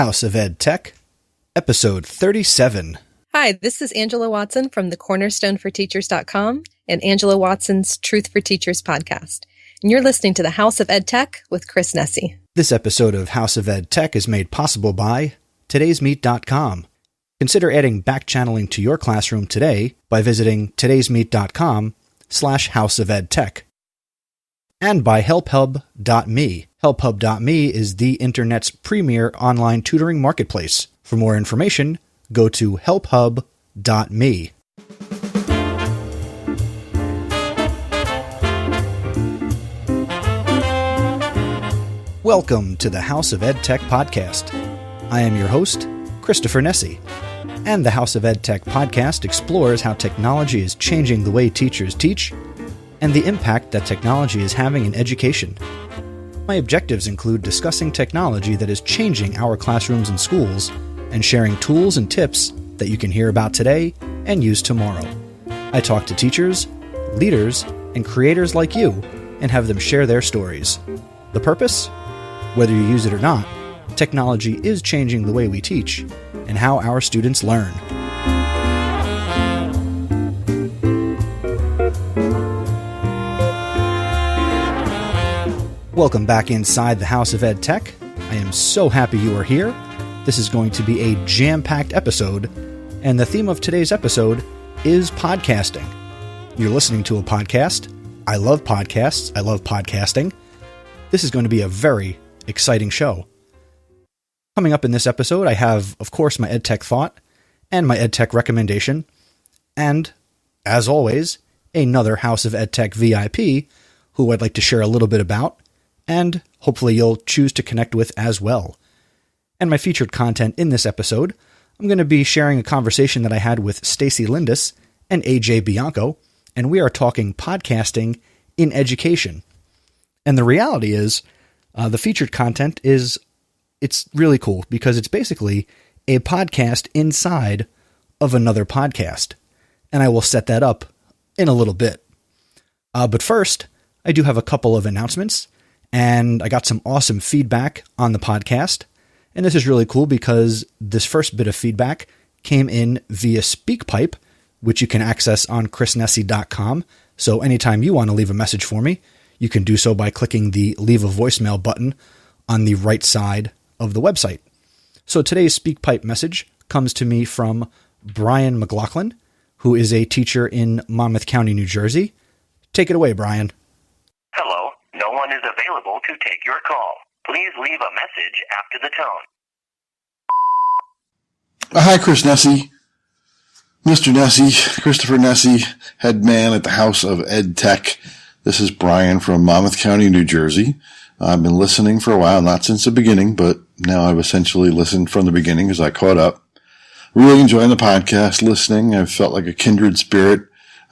House of EdTech, episode 37. Hi, this is Angela Watson from the cornerstoneforteachers.com and Angela Watson's Truth for Teachers podcast. And you're listening to the House of EdTech with Chris Nesi. This episode of House of EdTech is made possible by todaysmeet.com. Consider adding back-channeling to your classroom today by visiting todaysmeet.com/houseofedtech. And by helphub.me. Helphub.me is the internet's premier online tutoring marketplace. For more information, go to helphub.me. Welcome to the House of EdTech podcast. I am your host, Christopher Nesi, and the House of EdTech podcast explores how technology is changing the way teachers teach and the impact that technology is having in education. My objectives include discussing technology that is changing our classrooms and schools and sharing tools and tips that you can hear about today and use tomorrow. I talk to teachers, leaders, and creators like you and have them share their stories. The purpose? Whether you use it or not, technology is changing the way we teach and how our students learn. Welcome back inside the House of EdTech. I am so happy you are here. This is going to be a jam-packed episode, and the theme of today's episode is podcasting. You're listening to a podcast. I love podcasts. I love podcasting. This is going to be a very exciting show. Coming up in this episode, I have, of course, my EdTech thought and my EdTech recommendation, and, as always, another House of EdTech VIP who I'd like to share a little bit about, and hopefully you'll choose to connect with as well. And my featured content in this episode, I'm going to be sharing a conversation that I had with Stacey Lindes and AJ Bianco, and we are talking podcasting in education. And the reality is, the featured content it's really cool because it's basically a podcast inside of another podcast. And I will set that up in a little bit. But first, I do have a couple of announcements. And I got some awesome feedback on the podcast. And this is really cool because this first bit of feedback came in via SpeakPipe, which you can access on chrisnesi.com. So anytime you want to leave a message for me, you can do so by clicking the Leave a Voicemail button on the right side of the website. So today's SpeakPipe message comes to me from Brian McLaughlin, who is a teacher in Monmouth County, New Jersey. Take it away, Brian. Hello. No one is available to take your call. Please leave a message after the tone. Hi, Chris Nesi. Mr. Nesi, Christopher Nesi, head man at the House of EdTech. This is Brian from Monmouth County, New Jersey. I've been listening for a while, not since the beginning, but now I've essentially listened from the beginning as I caught up. Really enjoying the podcast, listening. I've felt like a kindred spirit.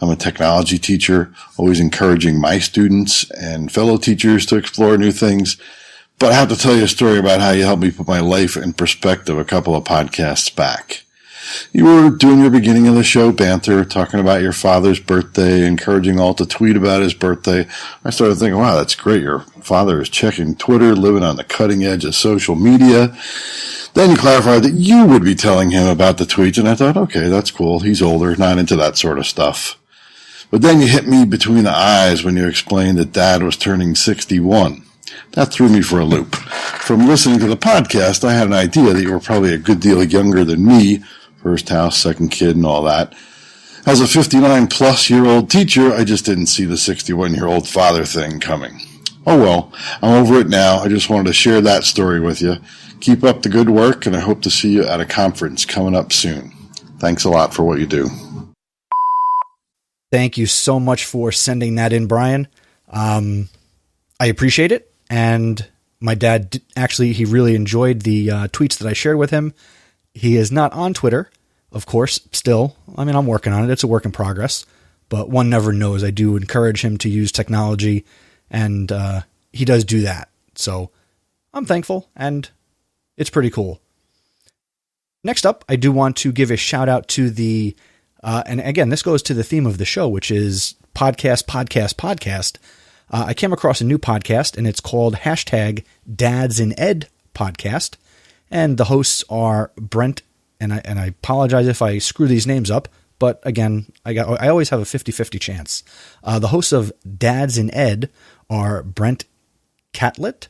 I'm a technology teacher, always encouraging my students and fellow teachers to explore new things. But I have to tell you a story about how you helped me put my life in perspective a couple of podcasts back. You were doing your beginning of the show banter, talking about your father's birthday, encouraging all to tweet about his birthday. I started thinking, wow, that's great. Your father is checking Twitter, living on the cutting edge of social media. Then you clarified that you would be telling him about the tweets, and I thought, okay, that's cool. He's older, not into that sort of stuff. But then you hit me between the eyes when you explained that Dad was turning 61. That threw me for a loop. From listening to the podcast, I had an idea that you were probably a good deal younger than me, first house, second kid, and all that. As a 59-plus-year-old teacher, I just didn't see the 61-year-old father thing coming. Oh well, I'm over it now. I just wanted to share that story with you. Keep up the good work, and I hope to see you at a conference coming up soon. Thanks a lot for what you do. Thank you so much for sending that in, Brian. I appreciate it. And my dad, actually, he really enjoyed the tweets that I shared with him. He is not on Twitter, of course, still. I mean, I'm working on it. It's a work in progress. But one never knows. I do encourage him to use technology, and he does do that. So I'm thankful, and it's pretty cool. Next up, I do want to give a shout out to the and again, this goes to the theme of the show, which is podcast. I came across a new podcast, and it's called #DadsInEd podcast. And the hosts are Brent, and I apologize if I screw these names up, but again, I always have a 50-50 chance. The hosts of Dads in Ed are Brent Catlett,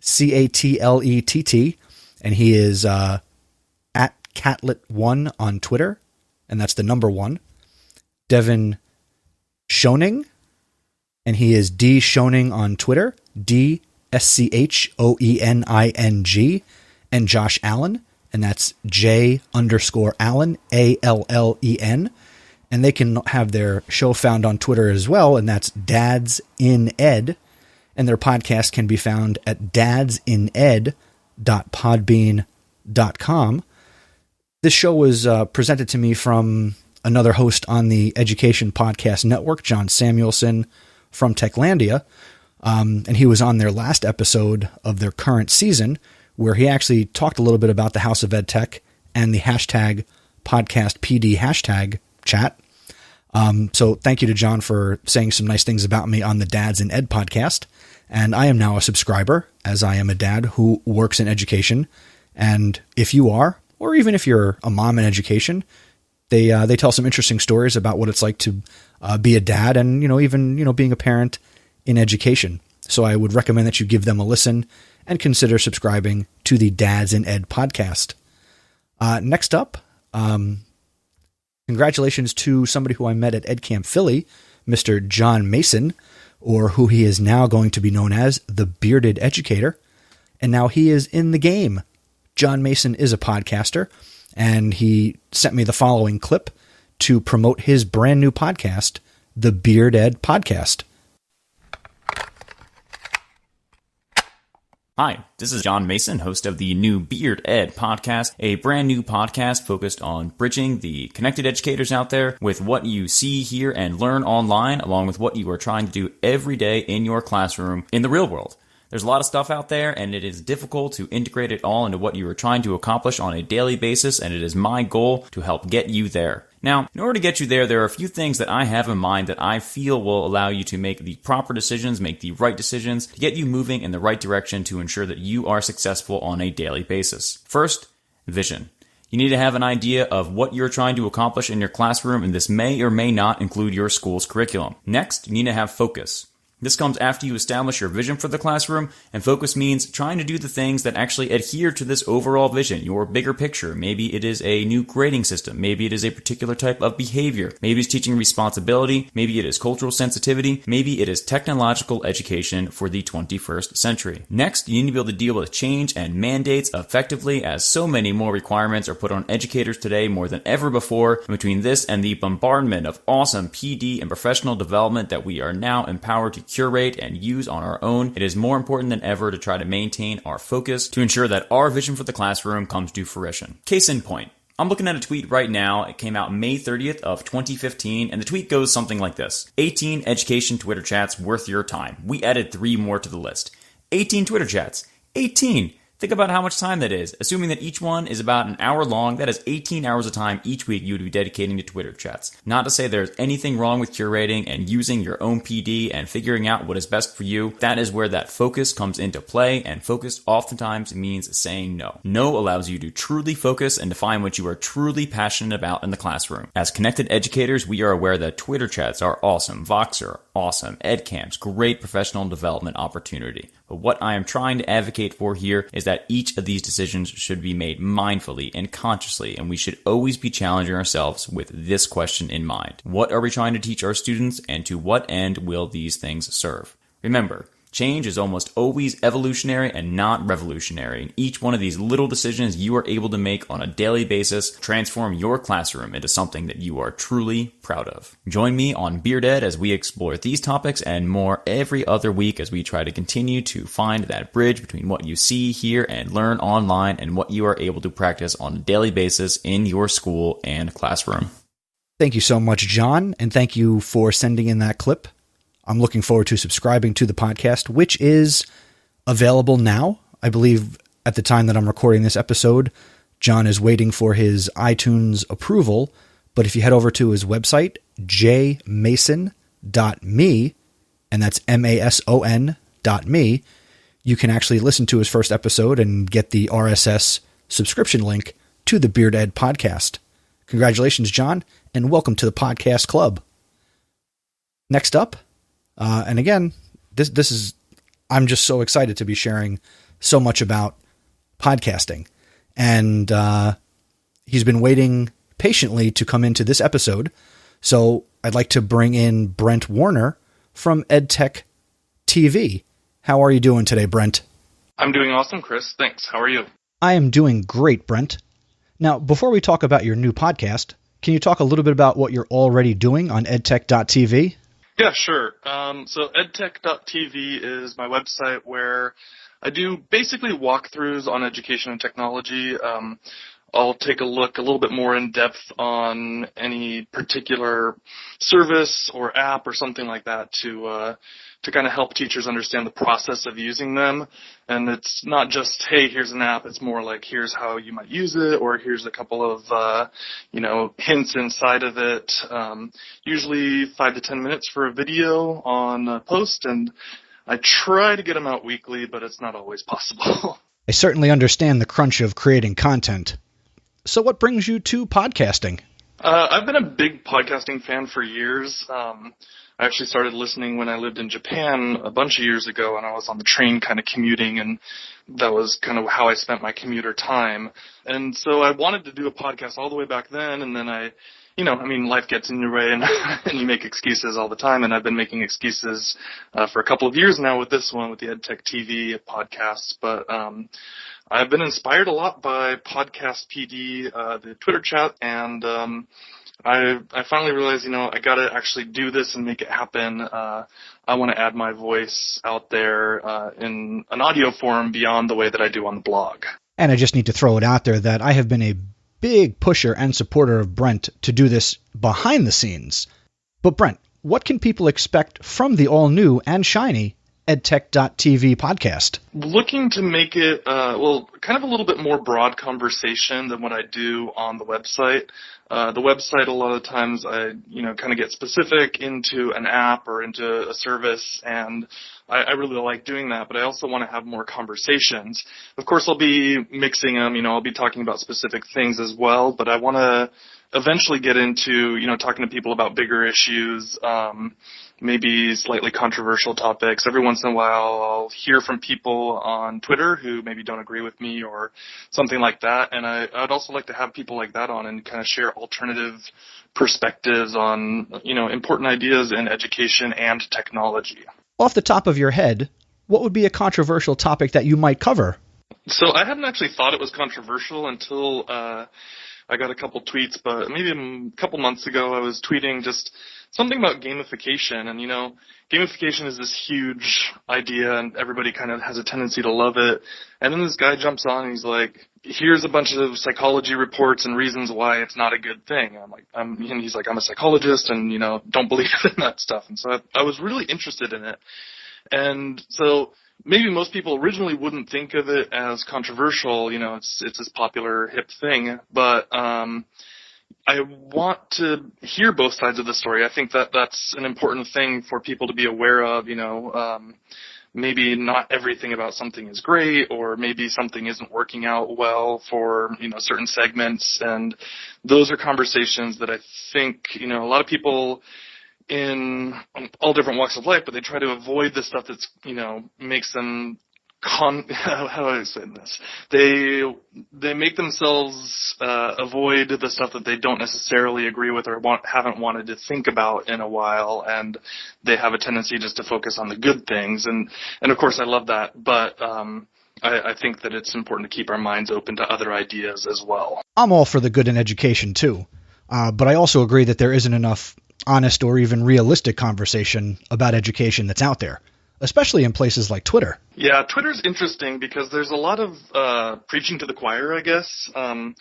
Catlett, and he is at Catlett1 on Twitter, and that's the number 1. Devin Schoening, and he is D Schoening on Twitter, DSCHOENING, and Josh Allen, and that's J_Allen, ALLEN, and they can have their show found on Twitter as well, and that's Dads in Ed, and their podcast can be found at dadsined.podbean.com. This show was presented to me from another host on the Education Podcast Network, John Samuelson from Techlandia, and he was on their last episode of their current season, where he actually talked a little bit about the House of EdTech and the hashtag podcastpd hashtag chat. So thank you to John for saying some nice things about me on the Dads in Ed podcast. And I am now a subscriber, as I am a dad who works in education. And if you are, or even if you're a mom in education, they tell some interesting stories about what it's like to be a dad and, even being a parent in education. So I would recommend that you give them a listen and consider subscribing to the Dads in Ed podcast. Next up, congratulations to somebody who I met at EdCamp Philly, Mr. John Mason, or who he is now going to be known as, the Bearded Educator. And now he is in the game. John Mason is a podcaster, and he sent me the following clip to promote his brand new podcast, the Beard Ed Podcast. Hi, this is John Mason, host of the new Beard Ed podcast, a brand new podcast focused on bridging the connected educators out there with what you see, hear, and learn online, along with what you are trying to do every day in your classroom in the real world. There's a lot of stuff out there, and it is difficult to integrate it all into what you are trying to accomplish on a daily basis, and it is my goal to help get you there. Now, in order to get you there are a few things that I have in mind that I feel will allow you to make the proper decisions, make the right decisions, to get you moving in the right direction to ensure that you are successful on a daily basis. First, vision. You need to have an idea of what you're trying to accomplish in your classroom, and this may or may not include your school's curriculum. Next, you need to have focus. This comes after you establish your vision for the classroom, and focus means trying to do the things that actually adhere to this overall vision, your bigger picture. Maybe it is a new grading system. Maybe it is a particular type of behavior. Maybe it's teaching responsibility. Maybe it is cultural sensitivity. Maybe it is technological education for the 21st century. Next, you need to be able to deal with change and mandates effectively, as so many more requirements are put on educators today more than ever before. And between this and the bombardment of awesome PD and professional development that we are now empowered to curate and use on our own, it is more important than ever to try to maintain our focus to ensure that our vision for the classroom comes to fruition. Case in point, I'm looking at a tweet right now. It came out May 30th of 2015, and the tweet goes something like this: 18 education Twitter chats worth your time. We added 3 more to the list. 18 Twitter chats. 18! Think about how much time that is. Assuming that each one is about an hour long, that is 18 hours of time each week you would be dedicating to Twitter chats. Not to say there's anything wrong with curating and using your own PD and figuring out what is best for you. That is where that focus comes into play, and focus oftentimes means saying no. No allows you to truly focus and define what you are truly passionate about in the classroom. As connected educators, we are aware that Twitter chats are awesome, Voxer, awesome, EdCamps, great professional development opportunity. But what I am trying to advocate for here is that each of these decisions should be made mindfully and consciously, and we should always be challenging ourselves with this question in mind. What are we trying to teach our students, and to what end will these things serve? Remember, change is almost always evolutionary and not revolutionary. And each one of these little decisions you are able to make on a daily basis transform your classroom into something that you are truly proud of. Join me on Beard Ed as we explore these topics and more every other week as we try to continue to find that bridge between what you see, hear, and learn online and what you are able to practice on a daily basis in your school and classroom. Thank you so much, John, and thank you for sending in that clip. I'm looking forward to subscribing to the podcast, which is available now. I believe at the time that I'm recording this episode, John is waiting for his iTunes approval. But if you head over to his website, jmason.me, and that's mason.me, you can actually listen to his first episode and get the RSS subscription link to the Beard Ed podcast. Congratulations, John, and welcome to the podcast club. Next up, and again, this is, I'm just so excited to be sharing so much about podcasting. And he's been waiting patiently to come into this episode. So I'd like to bring in Brent Warner from EdTech TV. How are you doing today, Brent? I'm doing awesome, Chris. Thanks. How are you? I am doing great, Brent. Now, before we talk about your new podcast, can you talk a little bit about what you're already doing on edtech.tv? Yeah, sure. So edtech.tv is my website where I do basically walkthroughs on education and technology. I'll take a look a little bit more in depth on any particular service or app or something like that to kind of help teachers understand the process of using them. And it's not just, hey, here's an app. It's more like, here's how you might use it, or here's a couple of, hints inside of it. Usually 5 to 10 minutes for a video on a post, and I try to get them out weekly, but it's not always possible. I certainly understand the crunch of creating content. So what brings you to podcasting? I've been a big podcasting fan for years. I actually started listening when I lived in Japan a bunch of years ago, and I was on the train kind of commuting, and that was kind of how I spent my commuter time. And so I wanted to do a podcast all the way back then, and then life gets in your way, and, and you make excuses all the time, and I've been making excuses for a couple of years now with this one, with the EdTech TV podcast. But I've been inspired a lot by Podcast PD, the Twitter chat, and I finally realized, I got to actually do this and make it happen. I want to add my voice out there in an audio form beyond the way that I do on the blog. And I just need to throw it out there that I have been a big pusher and supporter of Brent to do this behind the scenes. But Brent, what can people expect from the all-new and shiny edtech.tv podcast? Looking to make it, kind of a little bit more broad conversation than what I do on the website. The website, a lot of times I, kind of get specific into an app or into a service, and I really like doing that, but I also want to have more conversations. Of course, I'll be mixing them, I'll be talking about specific things as well, but I want to eventually get into, talking to people about bigger issues, maybe slightly controversial topics. Every once in a while, I'll hear from people on Twitter who maybe don't agree with me or something like that. And I'd also like to have people like that on and kind of share alternative perspectives on, important ideas in education and technology. Off the top of your head, what would be a controversial topic that you might cover? So I hadn't actually thought it was controversial until I got a couple tweets, but maybe a couple months ago I was tweeting just something about gamification. And, gamification is this huge idea and everybody kind of has a tendency to love it. And then this guy jumps on and he's like, here's a bunch of psychology reports and reasons why it's not a good thing. And he's like, I'm a psychologist and, don't believe in that stuff. And so I was really interested in it. And so maybe most people originally wouldn't think of it as controversial, it's this popular hip thing, but I want to hear both sides of the story. I think that that's an important thing for people to be aware of, maybe not everything about something is great, or maybe something isn't working out well for, certain segments, and those are conversations that I think, a lot of people in all different walks of life, but they try to avoid the stuff that's, makes them how do I say this? They make themselves avoid the stuff that they don't necessarily agree with or haven't wanted to think about in a while, and they have a tendency just to focus on the good things. And of course I love that, but I think that it's important to keep our minds open to other ideas as well. I'm all for the good in education too, but I also agree that there isn't enough honest or even realistic conversation about education that's out there, especially in places like Twitter. Yeah, Twitter's interesting because there's a lot of preaching to the choir, I guess. I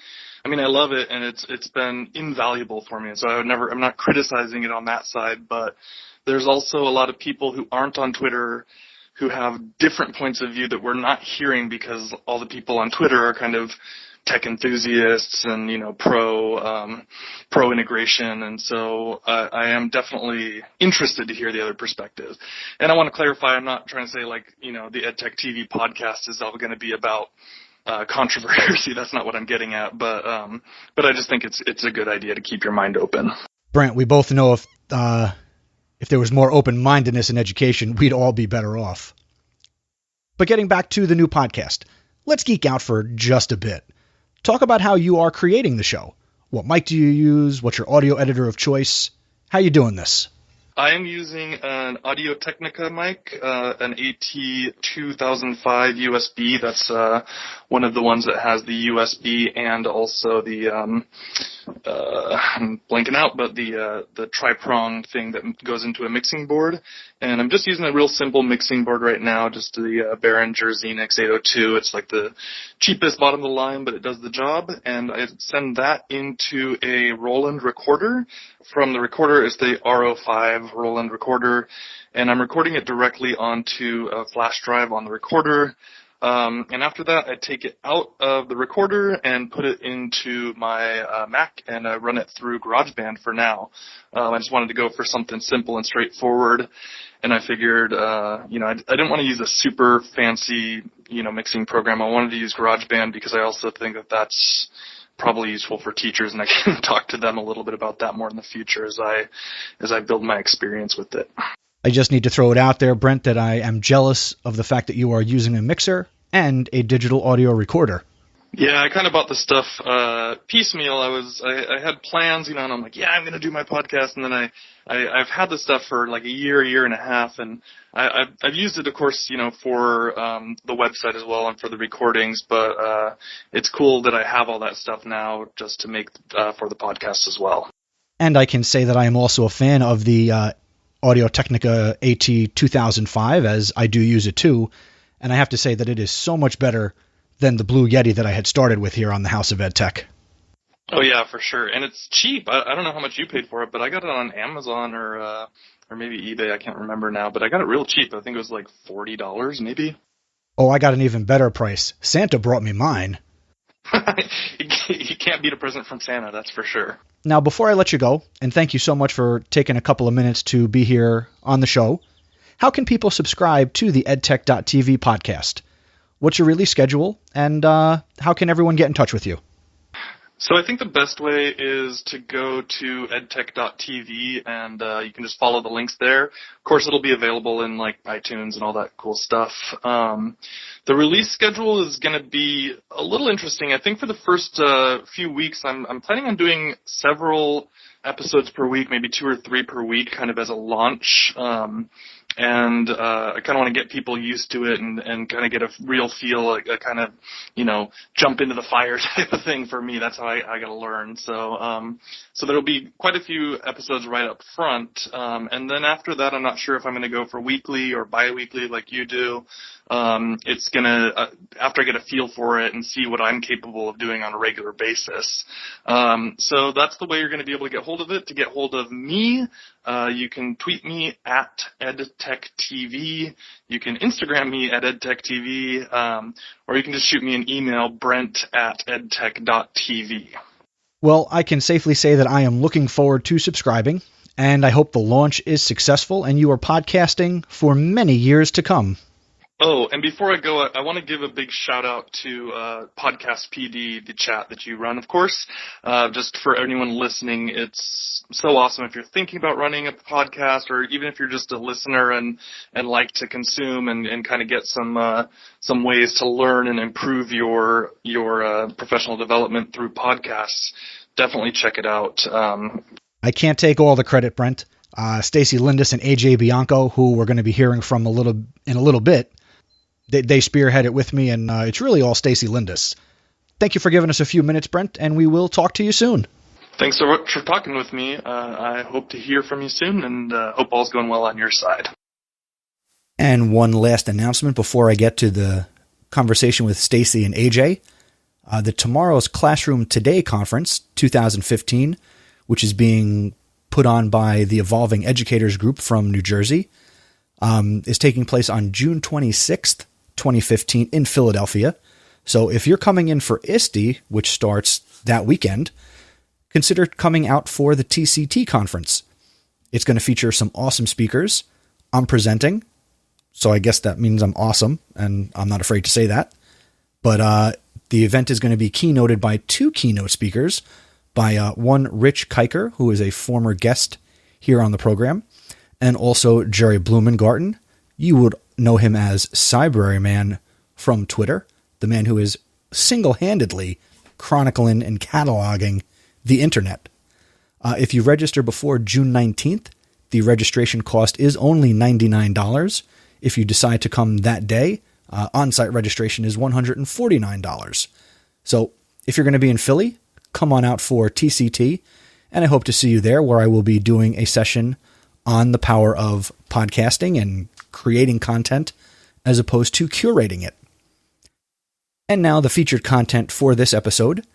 love it, and it's been invaluable for me. So I'm not criticizing it on that side, but there's also a lot of people who aren't on Twitter who have different points of view that we're not hearing because all the people on Twitter are kind of tech enthusiasts and, pro integration. And so I am definitely interested to hear the other perspective. And I want to clarify, I'm not trying to say the EdTech TV podcast is all going to be about, controversy. That's not what I'm getting at, but I just think it's a good idea to keep your mind open. Brent, we both know if there was more open-mindedness in education, we'd all be better off. But getting back to the new podcast, let's geek out for just a bit. Talk about how you are creating the show. What mic do you use? What's your audio editor of choice? How you doing this? I am using an Audio-Technica mic, an AT2005 USB. That's one of the ones that has the USB and also the I'm blanking out, but the tri-prong thing that goes into a mixing board. And I'm just using a real simple mixing board right now, just the Behringer Xenix 802. It's like the cheapest bottom of the line, but it does the job. And I send that into a Roland recorder. From the recorder is the RO5 Roland recorder, and I'm recording it directly onto a flash drive on the recorder. And after that, I take it out of the recorder and put it into my Mac, and I run it through GarageBand for now. I just wanted to go for something simple and straightforward, and I figured, I didn't want to use a super fancy, mixing program. I wanted to use GarageBand because I also think that that's probably useful for teachers, and I can talk to them a little bit about that more in the future as I build my experience with it. I just need to throw it out there, Brent, that I am jealous of the fact that you are using a mixer and a digital audio recorder. Yeah, I kind of bought the stuff piecemeal. I had plans, and I'm like, yeah, I'm going to do my podcast, and then I've had the stuff for like a year and a half, and I've used it, of course, for the website as well and for the recordings, but it's cool that I have all that stuff now just to make for the podcast as well. And I can say that I am also a fan of the Audio-Technica AT2005, as I do use it too, and I have to say that it is so much better than the Blue Yeti that I had started with here on the House of EdTech. Oh yeah, for sure, and it's cheap. I don't know how much you paid for it, but I got it on Amazon or maybe eBay. I can't remember now, but I got it real cheap. I think it was like $40 maybe. Oh, I got an even better price. Santa brought me mine. You can't beat a present from Santa, that's for sure. Now, before I let you go, and thank you so much for taking a couple of minutes to be here on the show, how can people subscribe to the EdTech.tv podcast? What's your release schedule, and how can everyone get in touch with you? So I think the best way is to go to edtech.tv, and you can just follow the links there. Of course, it'll be available in like iTunes and all that cool stuff. The release schedule is going to be a little interesting. I think for the first few weeks, I'm planning on doing several episodes per week, maybe 2 or 3 per week, kind of as a launch. And I kind of want to get people used to it and kind of get a real feel, a kind of, jump into the fire type of thing for me. That's how I got to learn. So there'll be quite a few episodes right up front. And then after that, I'm not sure if I'm going to go for weekly or bi-weekly like you do. It's going to, after I get a feel for it and see what I'm capable of doing on a regular basis. So that's the way you're going to be able to get hold of it. To get hold of me, you can tweet me at EdTechTV. You can Instagram me at EdTechTV, or you can just shoot me an email, brent@edtech.tv. Well, I can safely say that I am looking forward to subscribing, and I hope the launch is successful and you are podcasting for many years to come. Oh, and before I go, I want to give a big shout out to Podcast PD, the chat that you run, of course. Just for anyone listening, it's so awesome if you're thinking about running a podcast, or even if you're just a listener and like to consume and kind of get some ways to learn and improve your professional development through podcasts. Definitely check it out. I can't take all the credit, Brent. Stacey Lindes and AJ Bianco, who we're going to be hearing from in a little bit, they spearhead it with me, and it's really all Stacey Lindes. Thank you for giving us a few minutes, Brent, and we will talk to you soon. Thanks so much for talking with me. I hope to hear from you soon, and hope all's going well on your side. And one last announcement before I get to the conversation with Stacey and AJ. The Tomorrow's Classroom Today Conference 2015, which is being put on by the Evolving Educators Group from New Jersey, is taking place on June 26th, 2015 in Philadelphia. So if you're coming in for ISTE, which starts that weekend, consider coming out for the TCT conference. It's going to feature some awesome speakers. I'm presenting, so I guess that means I'm awesome, and I'm not afraid to say that. But The event is going to be keynoted by two keynote speakers, by one Rich Kiker, who is a former guest here on the program, and also Jerry Blumengarten. You would know him as Cybraryman from Twitter, the man who is single-handedly chronicling and cataloging the internet. If you register before June 19th, the registration cost is only $99. If you decide to come that day, on-site registration is $149. So if you're going to be in Philly, come on out for TCT, and I hope to see you there, where I will be doing a session on the power of podcasting and creating content as opposed to curating it. And now the featured content for this episode.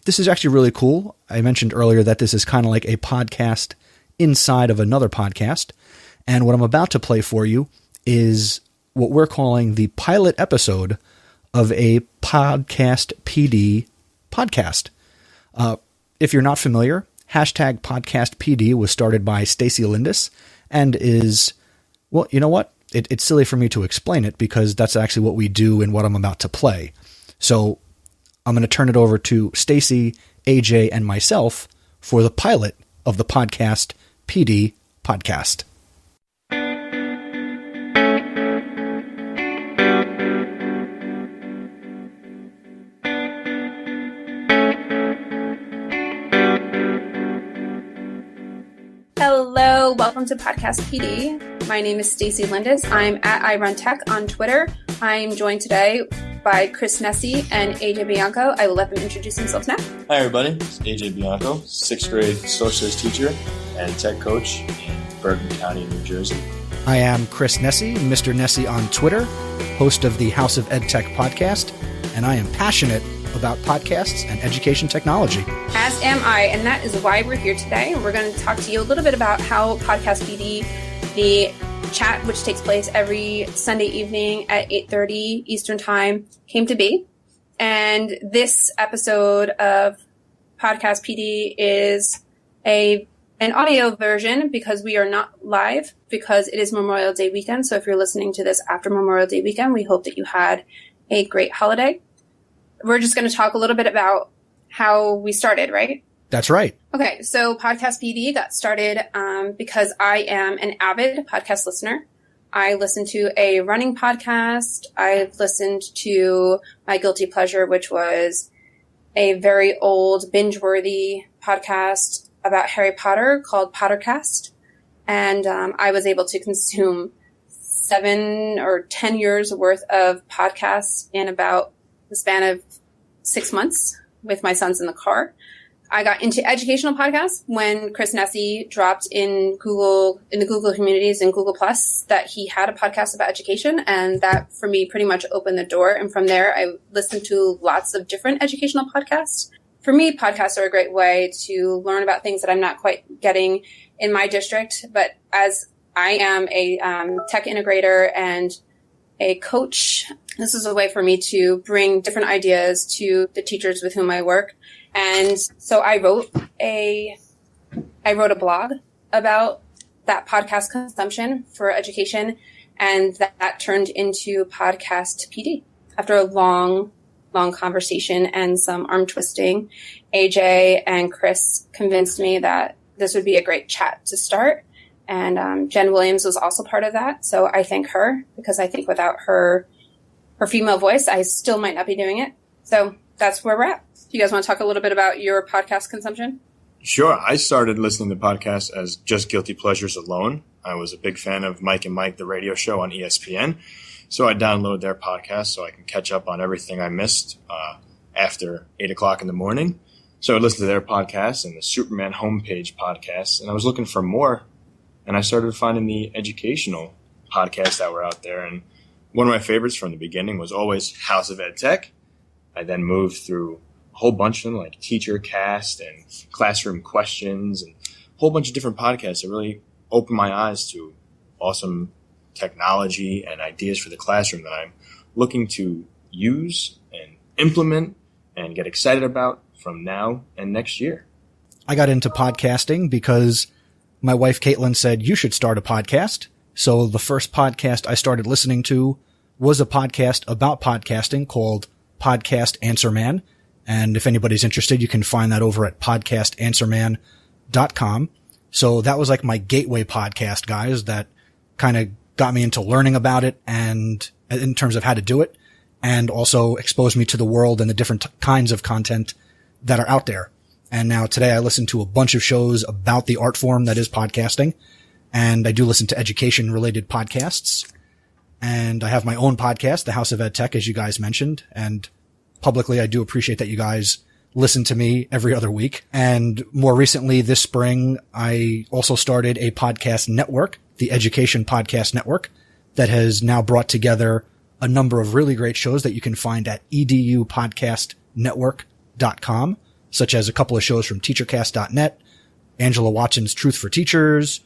This is actually really cool. I mentioned earlier that this is kind of like a podcast inside of another podcast. And what I'm about to play for you is what we're calling the pilot episode of a Podcast PD podcast. If you're not familiar, hashtag Podcast PD was started by Stacey Lindes and is, well, you know what? It's silly for me to explain it because that's actually what we do in what I'm about to play. So I'm going to turn it over to Stacey, AJ, and myself for the pilot of the Podcast PD podcast. Hello, welcome to Podcast PD. My name is Stacey Lindes. I'm at iRunTech on Twitter. I'm joined today by Chris Nesi and AJ Bianco. I will let them introduce themselves now. Hi everybody, it's AJ Bianco, 6th grade social studies teacher and tech coach in Bergen County, New Jersey. I am Chris Nesi, Mr. Nesi on Twitter, host of the House of EdTech podcast, and I am passionate about podcasts and education technology. As am I, and that is why we're here today. We're going to talk to you a little bit about how Podcast PD, the chat which takes place every Sunday evening at 8:30 Eastern Time, came to be. And this episode of Podcast PD is an audio version because we are not live because it is Memorial Day weekend. So if you're listening to this after Memorial Day weekend, we hope that you had a great holiday. We're just going to talk a little bit about how we started, right? That's right. Okay, so Podcast PD got started because I am an avid podcast listener. I listen to a running podcast. I've listened to my guilty pleasure, which was a very old binge-worthy podcast about Harry Potter called Pottercast. And I was able to consume 7 or 10 years worth of podcasts in about the span of 6 months with my sons in the car. I got into educational podcasts when Chris Nesi dropped in the Google communities and Google Plus that he had a podcast about education. And that for me pretty much opened the door. And from there, I listened to lots of different educational podcasts. For me, podcasts are a great way to learn about things that I'm not quite getting in my district. But as I am a tech integrator and a coach, this is a way for me to bring different ideas to the teachers with whom I work. And so I wrote a blog about that podcast consumption for education, and that turned into Podcast PD. After a long conversation and some arm twisting, AJ and Chris convinced me that this would be a great chat to start. And Jen Williams was also part of that. So I thank her because I think without her female voice, I still might not be doing it. So that's where we're at. Do you guys want to talk a little bit about your podcast consumption? Sure. I started listening to podcasts as just guilty pleasures alone. I was a big fan of Mike and Mike, the radio show on ESPN. So I download their podcast so I can catch up on everything I missed after 8 o'clock in the morning. So I listened to their podcast and the Superman homepage podcast, and I was looking for more. And I started finding the educational podcasts that were out there. And one of my favorites from the beginning was always House of EdTech. I then moved through a whole bunch of them, like Teacher Cast and Classroom Questions, and a whole bunch of different podcasts that really opened my eyes to awesome technology and ideas for the classroom that I'm looking to use and implement and get excited about from now and next year. I got into podcasting because my wife, Caitlin, said, you should start a podcast. So the first podcast I started listening to was a podcast about podcasting called Podcast Answer Man. And if anybody's interested, you can find that over at podcastanswerman.com. So that was like my gateway podcast, guys, that kind of got me into learning about it and in terms of how to do it, and also exposed me to the world and the different kinds of content that are out there. And now today I listen to a bunch of shows about the art form that is podcasting. And I do listen to education related podcasts. And I have my own podcast, The House of EdTech, as you guys mentioned. And publicly, I do appreciate that you guys listen to me every other week. And more recently this spring, I also started a podcast network, the Education Podcast Network, that has now brought together a number of really great shows that you can find at edupodcastnetwork.com, such as a couple of shows from teachercast.net, Angela Watson's Truth for Teachers,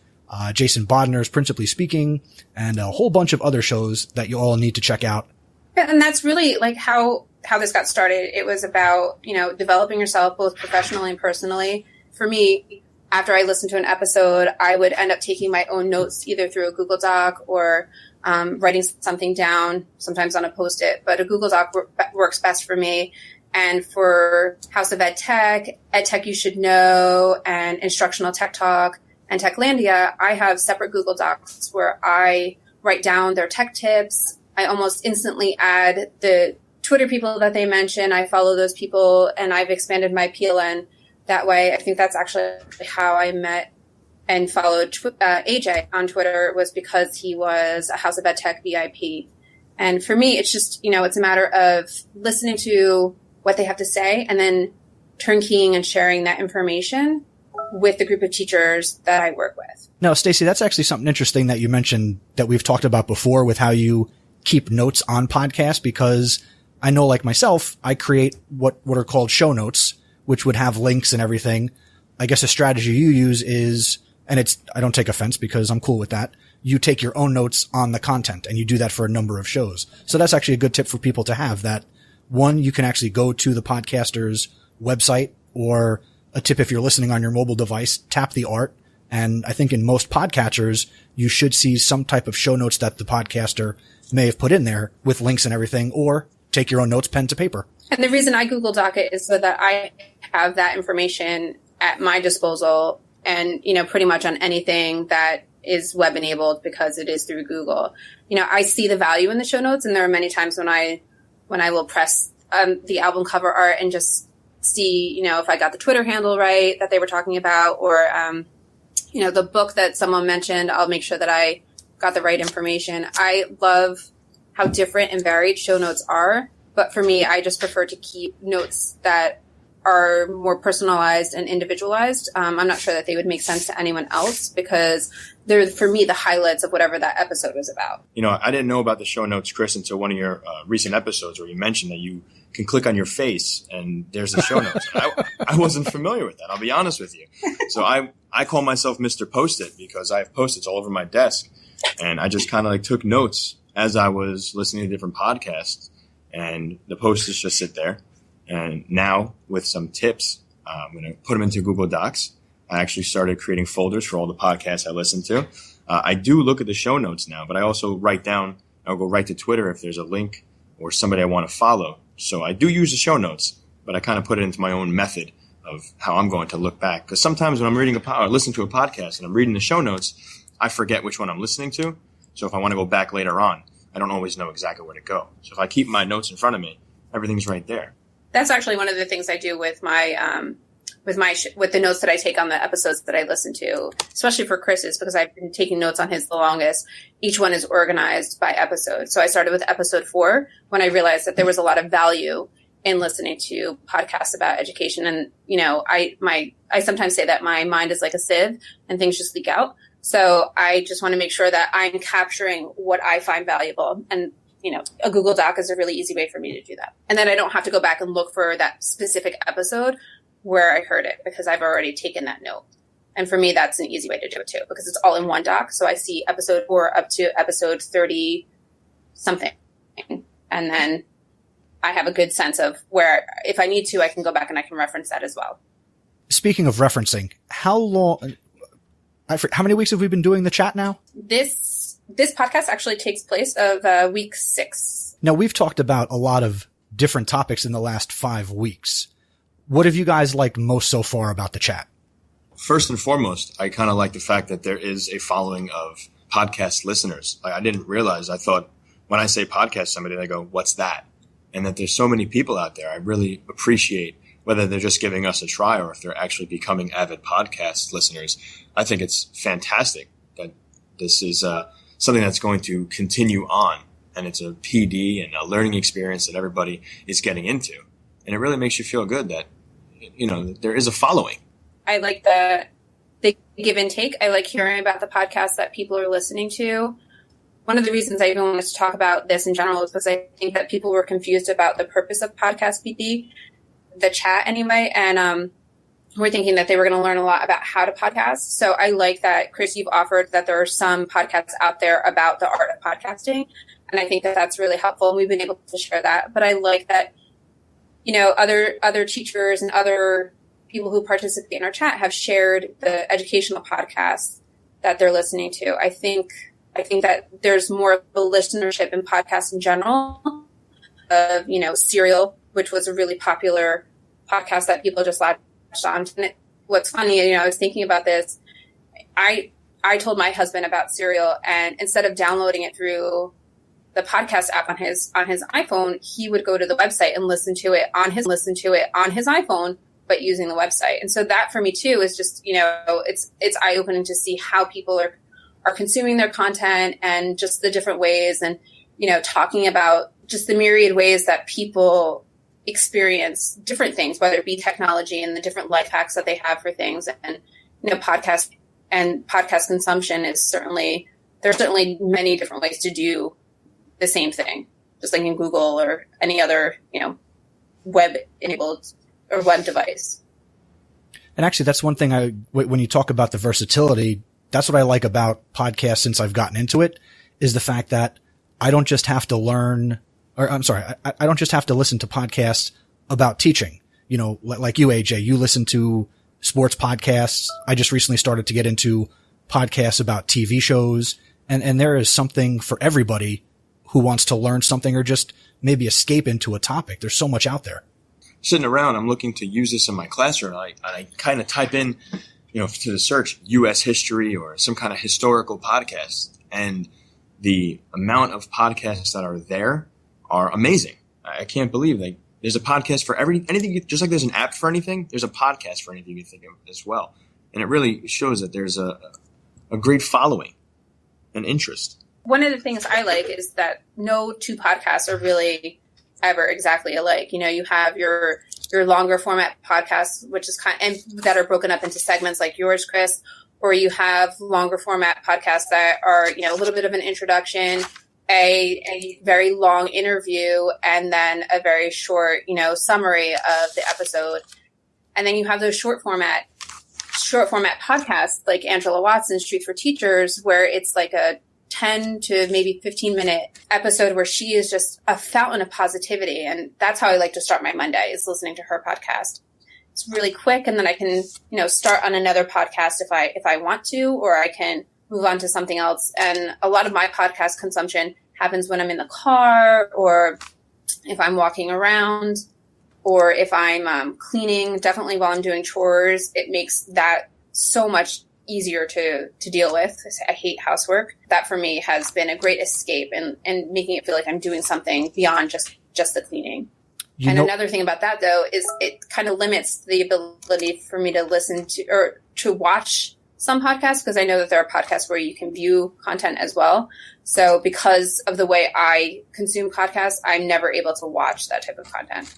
Jason Bodner's Principally Speaking, and a whole bunch of other shows that you all need to check out. And that's really like how this got started. It was about, developing yourself both professionally and personally. For me, after I listened to an episode, I would end up taking my own notes either through a Google Doc or writing something down, sometimes on a Post-it. But a Google Doc works best for me. And for House of EdTech, EdTech You Should Know, and Instructional Tech Talk, and Techlandia, I have separate Google Docs where I write down their tech tips. I almost instantly add the Twitter people that they mention. I follow those people, and I've expanded my PLN that way. I think that's actually how I met and followed AJ on Twitter, was because he was a House of EdTech VIP. And for me, it's just, it's a matter of listening to what they have to say and then turnkeying and sharing that information with the group of teachers that I work with. Now, Stacey, that's actually something interesting that you mentioned that we've talked about before with how you keep notes on podcasts, because I know, like myself, I create what are called show notes, which would have links and everything. I guess a strategy you use is, and I don't take offense because I'm cool with that, you take your own notes on the content, and you do that for a number of shows. So that's actually a good tip for people to have, that one, you can actually go to the podcaster's website, or a tip if you're listening on your mobile device, tap the art. And I think in most podcatchers, you should see some type of show notes that the podcaster may have put in there with links and everything, or take your own notes, pen to paper. And the reason I Google Doc it is so that I have that information at my disposal, and, pretty much on anything that is web enabled, because it is through Google. I see the value in the show notes, and there are many times when I will press the album cover art and just see, if I got the Twitter handle right that they were talking about, or, the book that someone mentioned, I'll make sure that I got the right information. I love how different and varied show notes are, but for me, I just prefer to keep notes that are more personalized and individualized. I'm not sure that they would make sense to anyone else, because they're, for me, the highlights of whatever that episode was about. I didn't know about the show notes, Chris, until one of your recent episodes where you mentioned that you can click on your face and there's the show notes. I wasn't familiar with that, I'll be honest with you. So I call myself Mr. Post-it, because I have Post-its all over my desk, and I just kind of took notes as I was listening to different podcasts, and the Post-its just sit there. And now, with some tips, I'm going to put them into Google Docs. I actually started creating folders for all the podcasts I listen to. I do look at the show notes now, but I also write down, I'll go right to Twitter if there's a link or somebody I want to follow. So I do use the show notes, but I kind of put it into my own method of how I'm going to look back. Because sometimes when I'm reading or listening to a podcast and I'm reading the show notes, I forget which one I'm listening to. So if I want to go back later on, I don't always know exactly where to go. So if I keep my notes in front of me, everything's right there. That's actually one of the things I do with my with the notes that I take on the episodes that I listen to, especially for Chris's, because I've been taking notes on his the longest. Each one is organized by episode. So I started with episode 4 when I realized that there was a lot of value in listening to podcasts about education. And, I sometimes say that my mind is like a sieve and things just leak out. So I just want to make sure that I'm capturing what I find valuable. And a Google Doc is a really easy way for me to do that. And then I don't have to go back and look for that specific episode where I heard it, because I've already taken that note. And for me, that's an easy way to do it too, because it's all in one doc. So I see episode 4 up to episode 30 something. And then I have a good sense of where, if I need to, I can go back and I can reference that as well. Speaking of referencing, how many weeks have we been doing the chat now? This podcast actually takes place of week 6. Now, we've talked about a lot of different topics in the last 5 weeks. What have you guys liked most so far about the chat? First and foremost, I kind of like the fact that there is a following of podcast listeners. I didn't realize, I thought when I say podcast somebody, they go, what's that? And that there's so many people out there. I really appreciate whether they're just giving us a try or if they're actually becoming avid podcast listeners. I think it's fantastic that this is something that's going to continue on, and it's a PD and a learning experience that everybody is getting into. And it really makes you feel good that, there is a following. I like the give and take. I like hearing about the podcasts that people are listening to. One of the reasons I even wanted to talk about this in general is because I think that people were confused about the purpose of Podcast PD, the chat anyway, and we're thinking that they were going to learn a lot about how to podcast. So I like that, Chris, you've offered that there are some podcasts out there about the art of podcasting, and I think that that's really helpful. We've been able to share that, but I like that, other teachers and other people who participate in our chat have shared the educational podcasts that they're listening to. I think that there's more of a listenership in podcasts in general of, Serial, which was a really popular podcast that people just latched on to. What's funny, I was thinking about this. I told my husband about Serial, and instead of downloading it through the podcast app on his iPhone, he would go to the website and listen to it on his iPhone, but using the website. And so that for me too is just, it's eye-opening to see how people are consuming their content and just the different ways, and, talking about just the myriad ways that people experience different things, whether it be technology and the different life hacks that they have for things. And, podcast consumption is there's certainly many different ways to do the same thing, just like in Google or any other, web-enabled or web device. And actually, that's one thing when you talk about the versatility, that's what I like about podcasts since I've gotten into it, is the fact that I don't just have to I don't just have to listen to podcasts about teaching. Like you, AJ, you listen to sports podcasts. I just recently started to get into podcasts about TV shows, and there is something for everybody who wants to learn something or just maybe escape into a topic. There's so much out there. Sitting around, I'm looking to use this in my classroom. I kind of type in, to the search U.S. history or some kind of historical podcast, and the amount of podcasts that are there are amazing. I can't believe there's a podcast for anything. Just like there's an app for anything, there's a podcast for anything you think of as well. And it really shows that there's a great following and interest. One of the things I like is that no two podcasts are really ever exactly alike. You have your longer format podcasts, which is and that are broken up into segments like yours, Chris, or you have longer format podcasts that are, a little bit of an introduction, a very long interview, and then a very short, summary of the episode. And then you have those short format podcasts like Angela Watson's Truth for Teachers, where it's like a 10 to maybe 15-minute episode where she is just a fountain of positivity. And that's how I like to start my Monday, is listening to her podcast. It's really quick, and then I can, start on another podcast if I want to, or I can move on to something else. And a lot of my podcast consumption happens when I'm in the car, or if I'm walking around, or if I'm cleaning. Definitely while I'm doing chores, it makes that so much easier to deal with. I hate housework. That for me has been a great escape and making it feel like I'm doing something beyond just the cleaning. Another thing about that, though, is it kind of limits the ability for me to listen to or to watch some podcasts, because I know that there are podcasts where you can view content as well. So because of the way I consume podcasts, I'm never able to watch that type of content.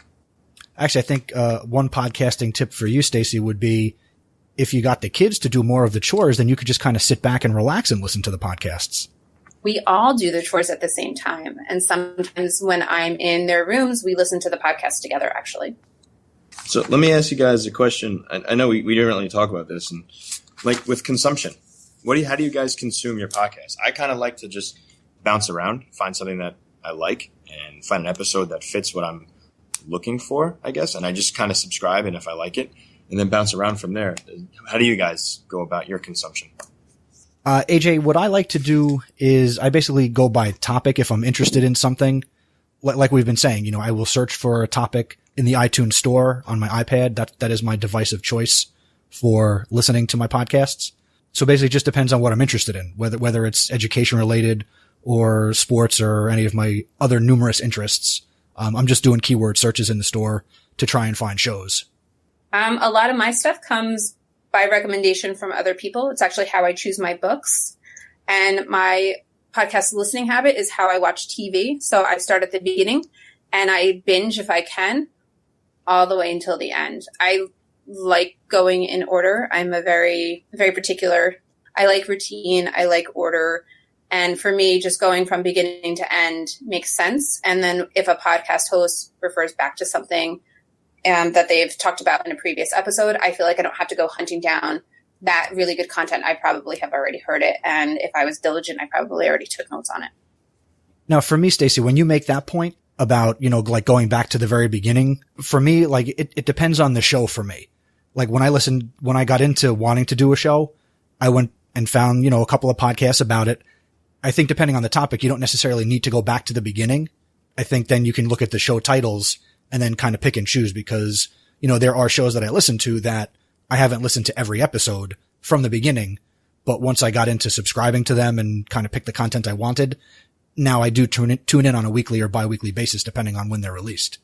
Actually, I think one podcasting tip for you, Stacey, would be if you got the kids to do more of the chores, then you could just kind of sit back and relax and listen to the podcasts. We all do the chores at the same time. And sometimes when I'm in their rooms, we listen to the podcast together, actually. So let me ask you guys a question. I know we didn't really talk about this. And like with consumption, how do you guys consume your podcast? I kind of like to just bounce around, find something that I like, and find an episode that fits what I'm looking for, I guess. And I just kind of subscribe, and if I like it, and then bounce around from there. How do you guys go about your consumption? AJ, what I like to do is I basically go by topic if I'm interested in something. like we've been saying, I will search for a topic in the iTunes store on my iPad. That is my device of choice for listening to my podcasts. So basically it just depends on what I'm interested in, whether it's education related or sports or any of my other numerous interests. I'm just doing keyword searches in the store to try and find shows. A lot of my stuff comes by recommendation from other people. It's actually how I choose my books. And my podcast listening habit is how I watch TV. So I start at the beginning and I binge if I can all the way until the end. I like going in order. I'm a very, very particular. I like routine. I like order. And for me, just going from beginning to end makes sense. And then if a podcast host refers back to something that they've talked about in a previous episode, I feel like I don't have to go hunting down that really good content. I probably have already heard it. And if I was diligent, I probably already took notes on it. Now, for me, Stacey, when you make that point about, like going back to the very beginning, for me, like it depends on the show for me. Like when I got into wanting to do a show, I went and found, a couple of podcasts about it. I think depending on the topic, you don't necessarily need to go back to the beginning. I think then you can look at the show titles and then kind of pick and choose because, there are shows that I listen to that I haven't listened to every episode from the beginning. But once I got into subscribing to them and kind of pick the content I wanted, now I do tune in on a weekly or biweekly basis, depending on when they're released.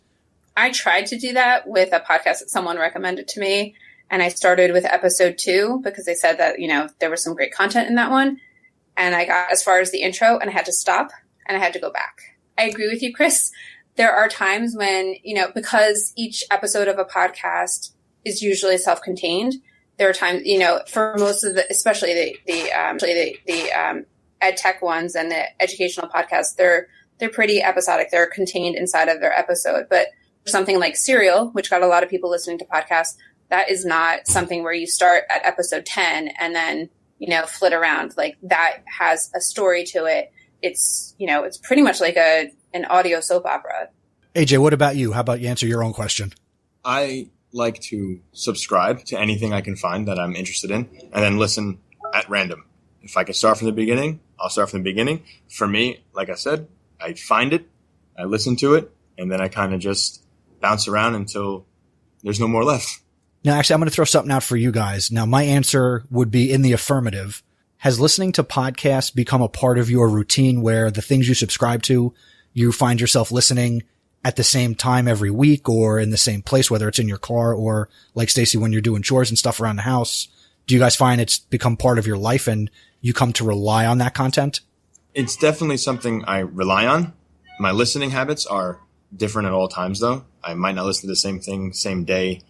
I tried to do that with a podcast that someone recommended to me. And I started with episode 2 because they said that, there was some great content in that one. And I got as far as the intro and I had to stop and I had to go back. I agree with you, Chris. There are times when, because each episode of a podcast is usually self-contained, there are times, for most of the, especially the EdTech ones and the educational podcasts, they're pretty episodic. They're contained inside of their episode. But something like Serial, which got a lot of people listening to podcasts, that is not something where you start at episode 10 and then flit around. Like that has a story to it. It's, it's pretty much like an audio soap opera. AJ, what about you? How about you answer your own question? I like to subscribe to anything I can find that I'm interested in and then listen at random. If I can start from the beginning, I'll start from the beginning. For me, like I said, I find it, I listen to it, and then I kind of just bounce around until there's no more left. Now, actually, I'm going to throw something out for you guys. Now, my answer would be in the affirmative. Has listening to podcasts become a part of your routine where the things you subscribe to, you find yourself listening at the same time every week or in the same place, whether it's in your car or like Stacey, when you're doing chores and stuff around the house? Do you guys find it's become part of your life and you come to rely on that content? It's definitely something I rely on. My listening habits are different at all times, though. I might not listen to the same thing, same day.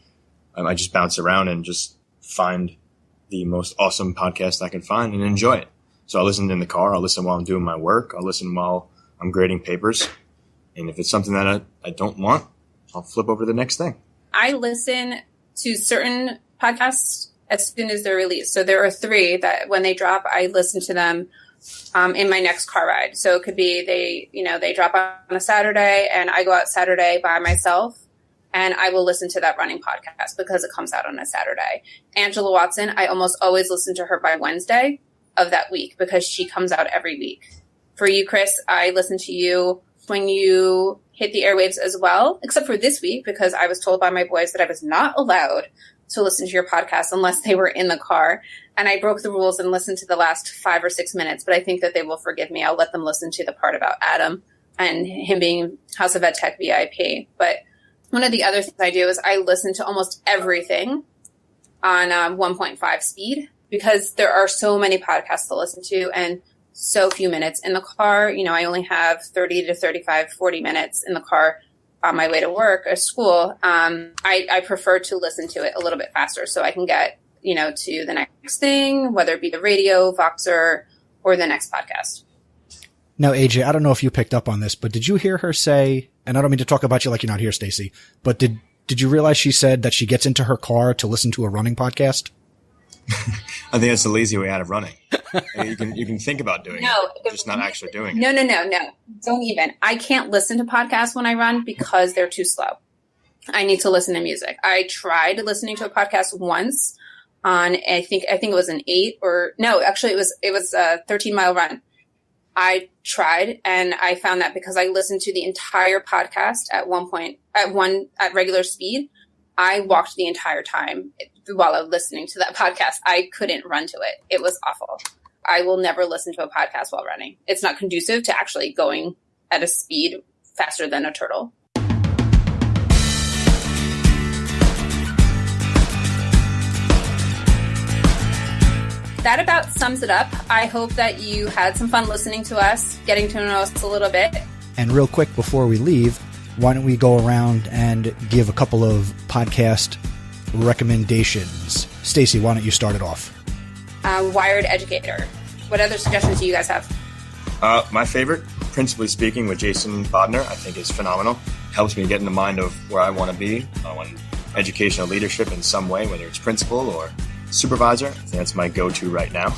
I just bounce around and just find the most awesome podcast I can find and enjoy it. So I'll listen in the car. I'll listen while I'm doing my work. I'll listen while I'm grading papers. And if it's something that I don't want, I'll flip over to the next thing. I listen to certain podcasts as soon as they're released. So there are 3 that when they drop, I listen to them in my next car ride. So it could be they drop on a Saturday and I go out Saturday by myself. And I will listen to that running podcast because it comes out on a Saturday. Angela Watson, I almost always listen to her by Wednesday of that week because she comes out every week. For you, Chris, I listen to you when you hit the airwaves as well, except for this week because I was told by my boys that I was not allowed to listen to your podcast unless they were in the car. And I broke the rules and listened to the last 5 or 6 minutes, but I think that they will forgive me. I'll let them listen to the part about Adam and him being House of EdTech VIP. But one of the other things I do is I listen to almost everything on 1.5 speed because there are so many podcasts to listen to and so few minutes in the car. I only have 30 to 35, 40 minutes in the car on my way to work or school. I prefer to listen to it a little bit faster so I can get, to the next thing, whether it be the radio, Voxer, or the next podcast. Now, AJ, I don't know if you picked up on this, but did you hear her say, and I don't mean to talk about you like you're not here, Stacey, but did you realize she said that she gets into her car to listen to a running podcast? I think that's the lazy way out of running. You can think about doing it, just not actually doing it. No. Don't even. I can't listen to podcasts when I run because they're too slow. I need to listen to music. I tried listening to a podcast once on, I think it was an 8 or no, actually it was a 13-mile run. I tried, and I found that because I listened to the entire podcast at regular speed, I walked the entire time while I was listening to that podcast. I couldn't run to it. It was awful. I will never listen to a podcast while running. It's not conducive to actually going at a speed faster than a turtle. That about sums it up. I hope that you had some fun listening to us, getting to know us a little bit. And real quick before we leave, why don't we go around and give a couple of podcast recommendations? Stacey, why don't you start it off? Wired Educator. What other suggestions do you guys have? My favorite, Principally Speaking with Jason Bodner, I think is phenomenal. Helps me get in the mind of where I want to be. I want educational leadership in some way, whether it's principal or supervisor. I think that's my go-to right now.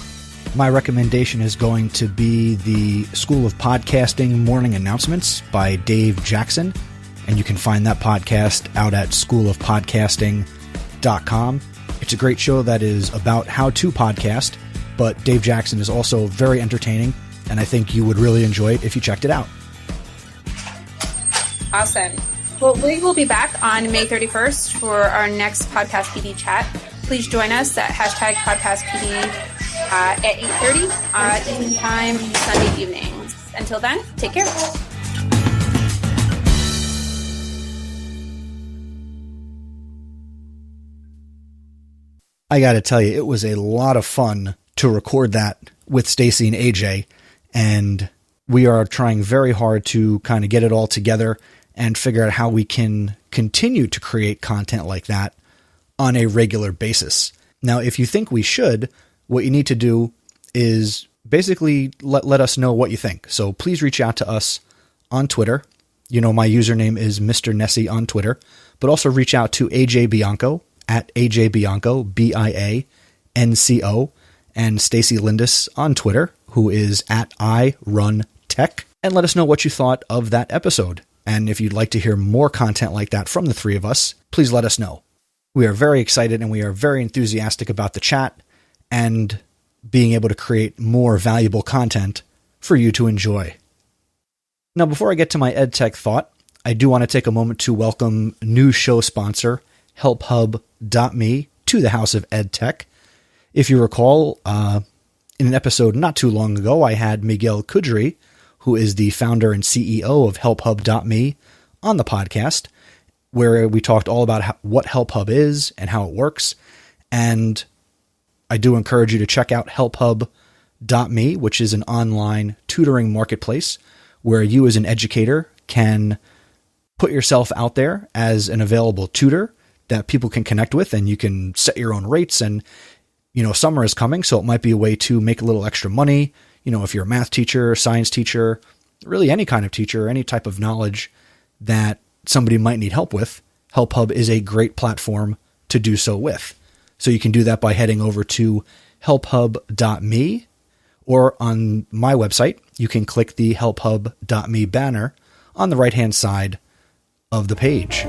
My recommendation is going to be the School of Podcasting Morning Announcements by Dave Jackson. And you can find that podcast out at schoolofpodcasting.com. It's a great show that is about how to podcast, but Dave Jackson is also very entertaining, and I think you would really enjoy it if you checked it out. Awesome. Well, we will be back on May 31st for our next Podcast PD chat. Please join us at #PodcastPD at 8:30 evening time, Sunday evenings. Until then, take care. I got to tell you, it was a lot of fun to record that with Stacey and AJ, and we are trying very hard to kind of get it all together and figure out how we can continue to create content like that on a regular basis. Now, if you think we should, what you need to do is basically let us know what you think. So please reach out to us on Twitter. You know, my username is Mr. Nessie on Twitter, but also reach out to AJ Bianco at AJ Bianco, BIANCO, and Stacey Lindes on Twitter, who is at IRunTech, and let us know what you thought of that episode. And if you'd like to hear more content like that from the three of us, please let us know. We are very excited and we are very enthusiastic about the chat and being able to create more valuable content for you to enjoy. Now, before I get to my EdTech thought, I do want to take a moment to welcome new show sponsor, HelpHub.me, to the House of EdTech. If you recall, in an episode not too long ago, I had Miguel Kudry, who is the founder and CEO of HelpHub.me, on the podcast, where we talked all about what HelpHub is and how it works. And I do encourage you to check out HelpHub.me, which is an online tutoring marketplace where you as an educator can put yourself out there as an available tutor that people can connect with, and you can set your own rates. And, you know, summer is coming, so it might be a way to make a little extra money. You know, if you're a math teacher, science teacher, really any kind of teacher, any type of knowledge that somebody might need help with, HelpHub is a great platform to do so with. So you can do that by heading over to helphub.me, or on my website, you can click the helphub.me banner on the right-hand side of the page.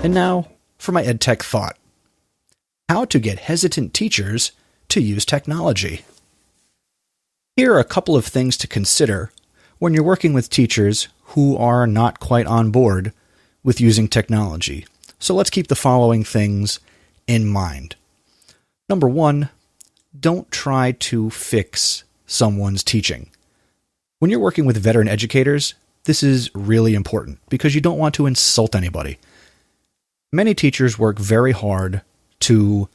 And now for my EdTech thought. How to get hesitant teachers to use technology. Here are a couple of things to consider when you're working with teachers who are not quite on board with using technology. So let's keep the following things in mind. Number one, don't try to fix someone's teaching. When you're working with veteran educators, this is really important because you don't want to insult anybody. Many teachers work very hard to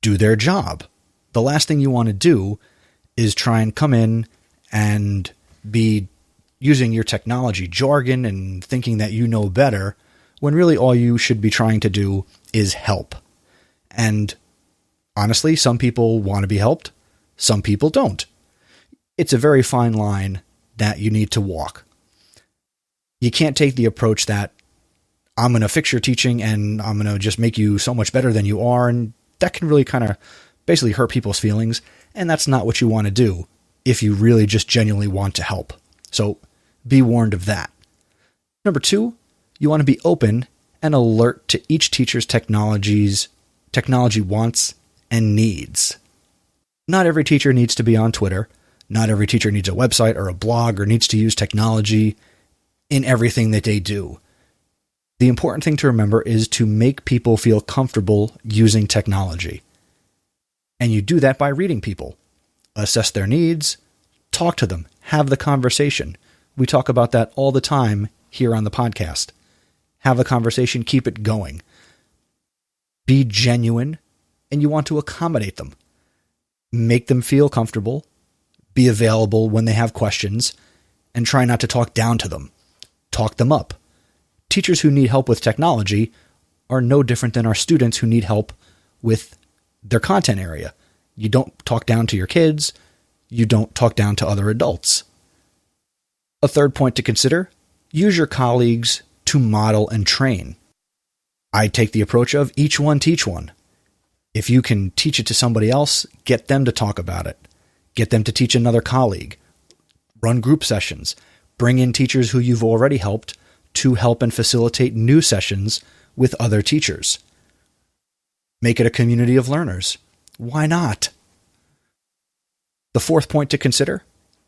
do their job. The last thing you want to do is try and come in and be using your technology jargon and thinking that you know better, when really all you should be trying to do is help. And honestly, some people want to be helped, some people don't. It's a very fine line that you need to walk. You can't take the approach that I'm going to fix your teaching and I'm going to just make you so much better than you are. And that can really kind of basically hurt people's feelings. And that's not what you want to do if you really just genuinely want to help. So be warned of that. Number two, You want to be open and alert to each teacher's technology wants and needs. Not every teacher needs to be on Twitter. Not every teacher needs a website or a blog or needs to use technology in everything that they do. The important thing to remember is to make people feel comfortable using technology. And you do that by reading people. Assess their needs, talk to them, have the conversation. We talk about that all the time here on the podcast. Have a conversation, keep it going. Be genuine, and you want to accommodate them. Make them feel comfortable, be available when they have questions, and try not to talk down to them. Talk them up. Teachers who need help with technology are no different than our students who need help with their content area. You don't talk down to your kids. You don't talk down to other adults. A third point to consider, use your colleagues to model and train. I take the approach of each one teach one. If you can teach it to somebody else, get them to talk about it. Get them to teach another colleague. Run group sessions. Bring in teachers who you've already helped to help and facilitate new sessions with other teachers. Make it a community of learners. Why not? The fourth point to consider,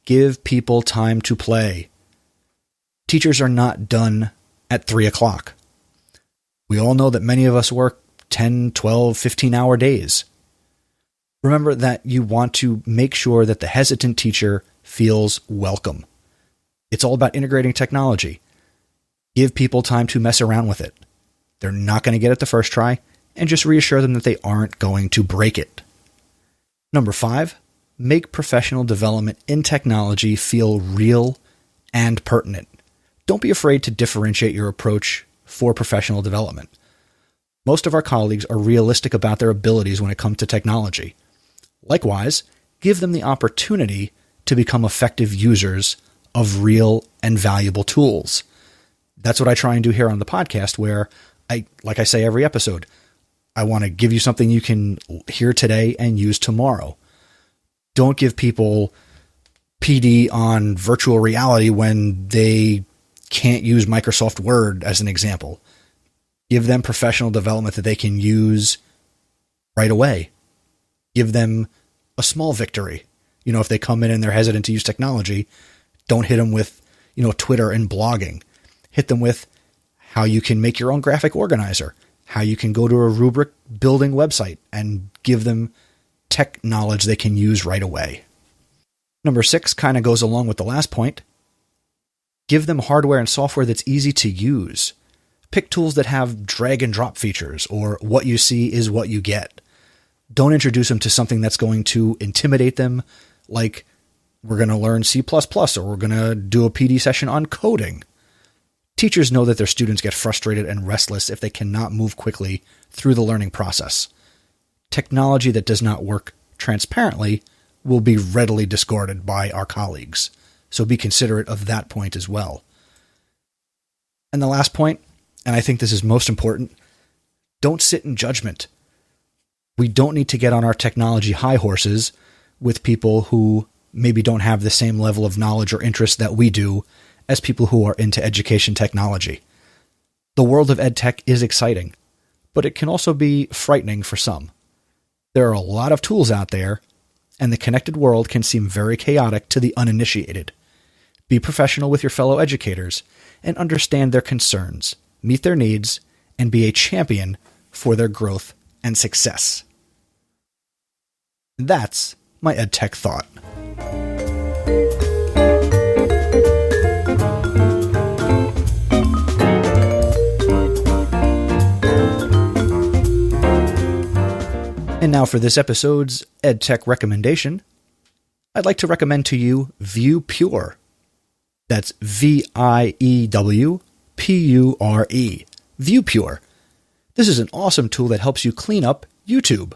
give people time to play. Teachers are not done at 3 o'clock. We all know that many of us work 10, 12, 15-hour days. Remember that you want to make sure that the hesitant teacher feels welcome. It's all about integrating technology. Give people time to mess around with it. They're not going to get it the first try, and just reassure them that they aren't going to break it. Number 5, make professional development in technology feel real and pertinent. Don't be afraid to differentiate your approach for professional development. Most of our colleagues are realistic about their abilities when it comes to technology. Likewise, give them the opportunity to become effective users of real and valuable tools. That's what I try and do here on the podcast, where like I say every episode, I want to give you something you can hear today and use tomorrow. Don't give people PD on virtual reality when they can't use Microsoft Word as an example. Give them professional development that they can use right away. Give them a small victory. If they come in and they're hesitant to use technology, don't hit them with, Twitter and blogging. Hit them with how you can make your own graphic organizer, how you can go to a rubric building website and give them tech knowledge they can use right away. Number 6 kind of goes along with the last point. Give them hardware and software that's easy to use. Pick tools that have drag and drop features, or what you see is what you get. Don't introduce them to something that's going to intimidate them, like we're going to learn C++ or we're going to do a PD session on coding. Teachers know that their students get frustrated and restless if they cannot move quickly through the learning process. Technology that does not work transparently will be readily discarded by our colleagues, so be considerate of that point as well. And the last point, and I think this is most important, don't sit in judgment. We don't need to get on our technology high horses with people who maybe don't have the same level of knowledge or interest that we do as people who are into education technology. The world of EdTech is exciting, but it can also be frightening for some. There are a lot of tools out there, and the connected world can seem very chaotic to the uninitiated. Be professional with your fellow educators and understand their concerns, meet their needs, and be a champion for their growth and success. That's my EdTech thought. And now for this episode's EdTech recommendation, I'd like to recommend to you ViewPure. That's ViewPure. ViewPure. This is an awesome tool that helps you clean up YouTube.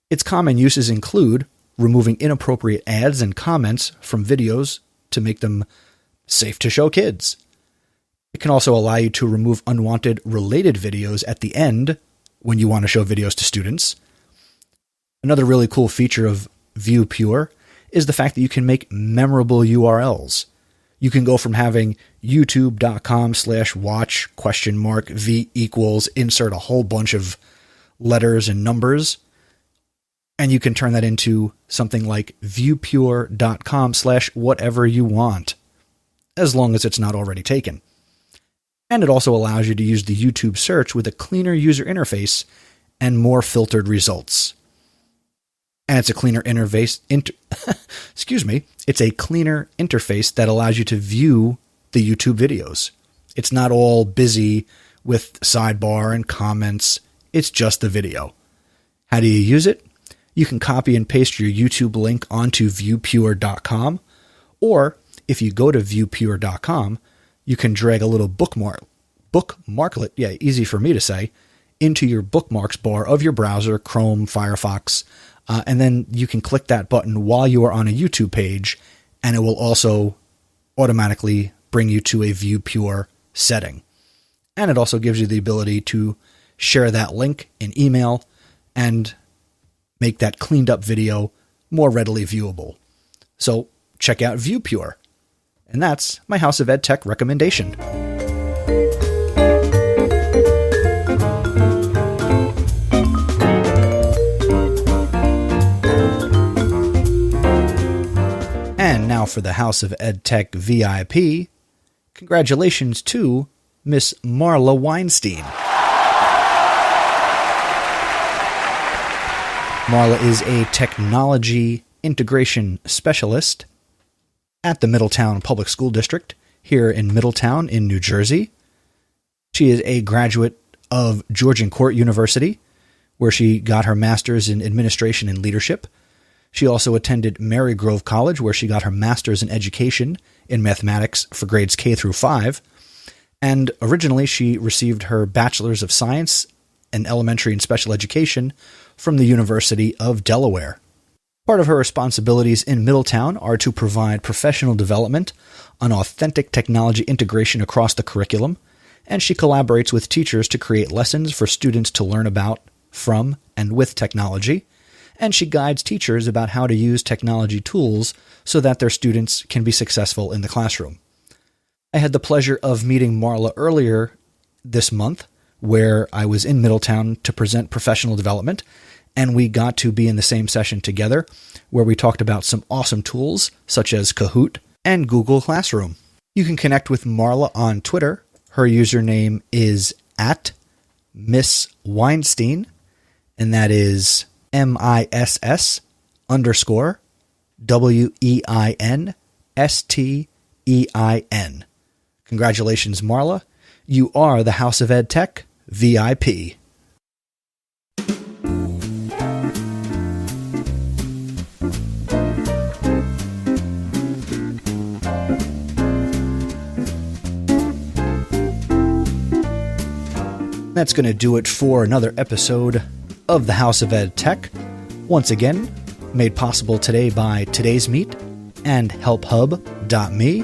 Its common uses include removing inappropriate ads and comments from videos to make them safe to show kids. It can also allow you to remove unwanted related videos at the end when you want to show videos to students. Another really cool feature of ViewPure is the fact that you can make memorable URLs. You can go from having youtube.com/watch?V equals insert a whole bunch of letters and numbers, and you can turn that into something like viewpure.com/whatever you want, as long as it's not already taken. And it also allows you to use the YouTube search with a cleaner user interface and more filtered results. And it's a cleaner interface. It's a cleaner interface that allows you to view the YouTube videos. It's not all busy with sidebar and comments. It's just the video. How do you use it? You can copy and paste your YouTube link onto viewpure.com, or if you go to viewpure.com, you can drag a little bookmarklet, easy for me to say, into your bookmarks bar of your browser, Chrome, Firefox, and then you can click that button while you are on a YouTube page, and it will also automatically bring you to a ViewPure setting. And it also gives you the ability to share that link in email and make that cleaned up video more readily viewable. So check out ViewPure. And that's my House of EdTech recommendation. And now for the House of EdTech VIP, congratulations to Miss Marla Weinstein. Marla is a technology integration specialist at the Middletown Public School District here in Middletown in New Jersey. She is a graduate of Georgian Court University, where she got her master's in administration and leadership. She also attended Marygrove College, where she got her master's in education in mathematics for grades K through 5. And originally she received her bachelor's of science in elementary and special education from the University of Delaware. Part of her responsibilities in Middletown are to provide professional development on authentic technology integration across the curriculum, and she collaborates with teachers to create lessons for students to learn about, from, and with technology, and she guides teachers about how to use technology tools so that their students can be successful in the classroom. I had the pleasure of meeting Marla earlier this month, where I was in Middletown to present professional development, and we got to be in the same session together, where we talked about some awesome tools such as HoET and Google Classroom. You can connect with Marla on Twitter. Her username is @Miss_Weinstein, and that is MISS_WEINSTEIN. Congratulations, Marla. You are the House of EdTech VIP. That's going to do it for another episode of the House of EdTech. Once again, made possible today by Today's Meet and helphub.me.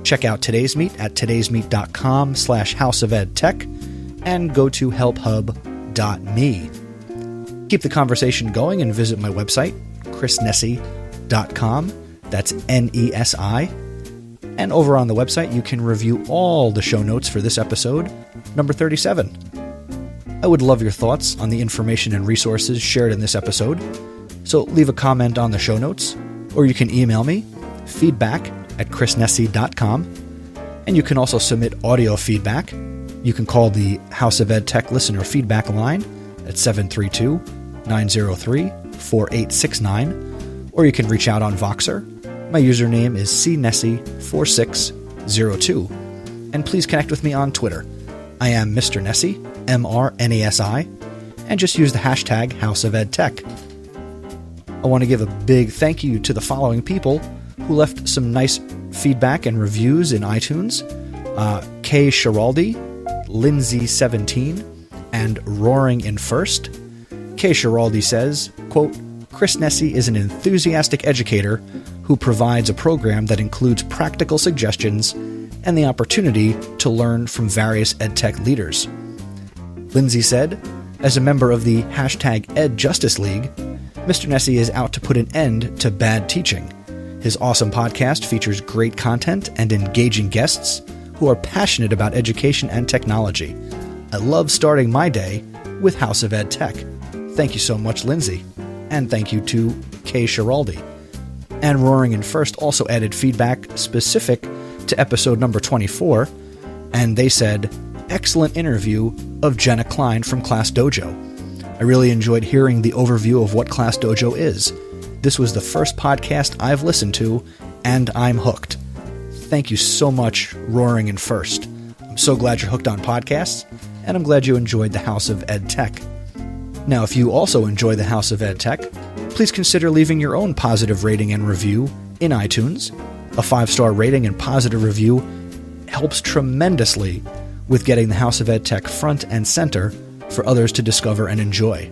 Check out Today's Meet at todaysmeet.com/houseofedtech and go to helphub.me. Keep the conversation going and visit my website, chrisnesi.com. That's NESI. And over on the website, you can review all the show notes for this episode, number 37. I would love your thoughts on the information and resources shared in this episode, so leave a comment on the show notes, or you can email me, feedback@chrisnesi.com, and you can also submit audio feedback. You can call the House of EdTech listener feedback line at 732-903-4869, or you can reach out on Voxer. My username is cnessie4602, and please connect with me on Twitter. I am Mr. Nessie, MRNESI, and just use the hashtag House of EdTech. I want to give a big thank you to the following people who left some nice feedback and reviews in iTunes. Kay Schiraldi, Lindsay17, and Roaring in First. Kay Schiraldi says, quote, Chris Nessie is an enthusiastic educator who provides a program that includes practical suggestions and the opportunity to learn from various EdTech leaders. Lindsay said, as a member of the hashtag EdJustice League, Mr. Nessie is out to put an end to bad teaching. His awesome podcast features great content and engaging guests who are passionate about education and technology. I love starting my day with House of EdTech. Thank you so much, Lindsay. And thank you to Kay Schiraldi. And Roaring in First also added feedback specific to episode number 24, and they said, excellent interview of Jenna Klein from Class Dojo. I really enjoyed hearing the overview of what Class Dojo is. This was the first podcast I've listened to, and I'm hooked. Thank you so much, Roaring in First. I'm so glad you're hooked on podcasts, and I'm glad you enjoyed the House of EdTech. Now, if you also enjoy the House of EdTech, please consider leaving your own positive rating and review in iTunes. A 5-star rating and positive review helps tremendously with getting the House of EdTech front and center for others to discover and enjoy.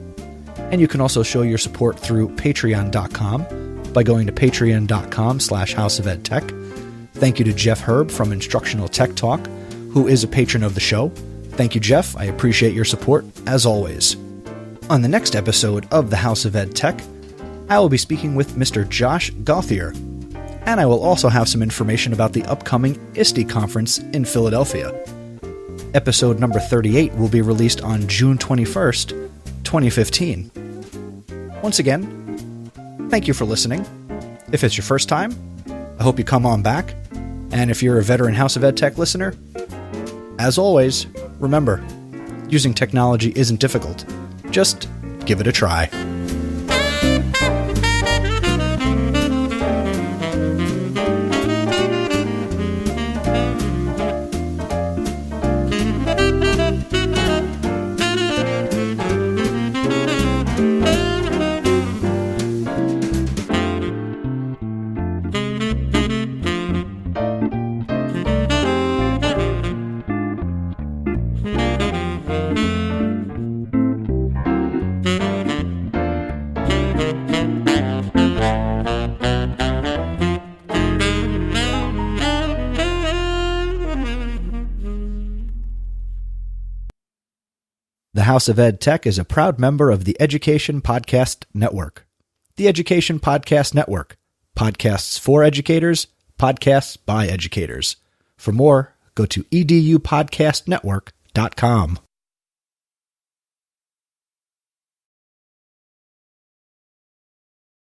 And you can also show your support through patreon.com by going to patreon.com/houseofedtech. Thank you to Jeff Herb from Instructional Tech Talk, who is a patron of the show. Thank you, Jeff. I appreciate your support, as always. On the next episode of the House of EdTech, I will be speaking with Mr. Josh Gauthier, and I will also have some information about the upcoming ISTE conference in Philadelphia. Episode number 38 will be released on June 21st, 2015. Once again, thank you for listening. If it's your first time, I hope you come on back. And if you're a veteran House of EdTech listener, as always, remember, using technology isn't difficult. Just give it a try. The House of EdTech is a proud member of the Education Podcast Network. The Education Podcast Network. Podcasts for educators, podcasts by educators. For more, go to edupodcastnetwork.com.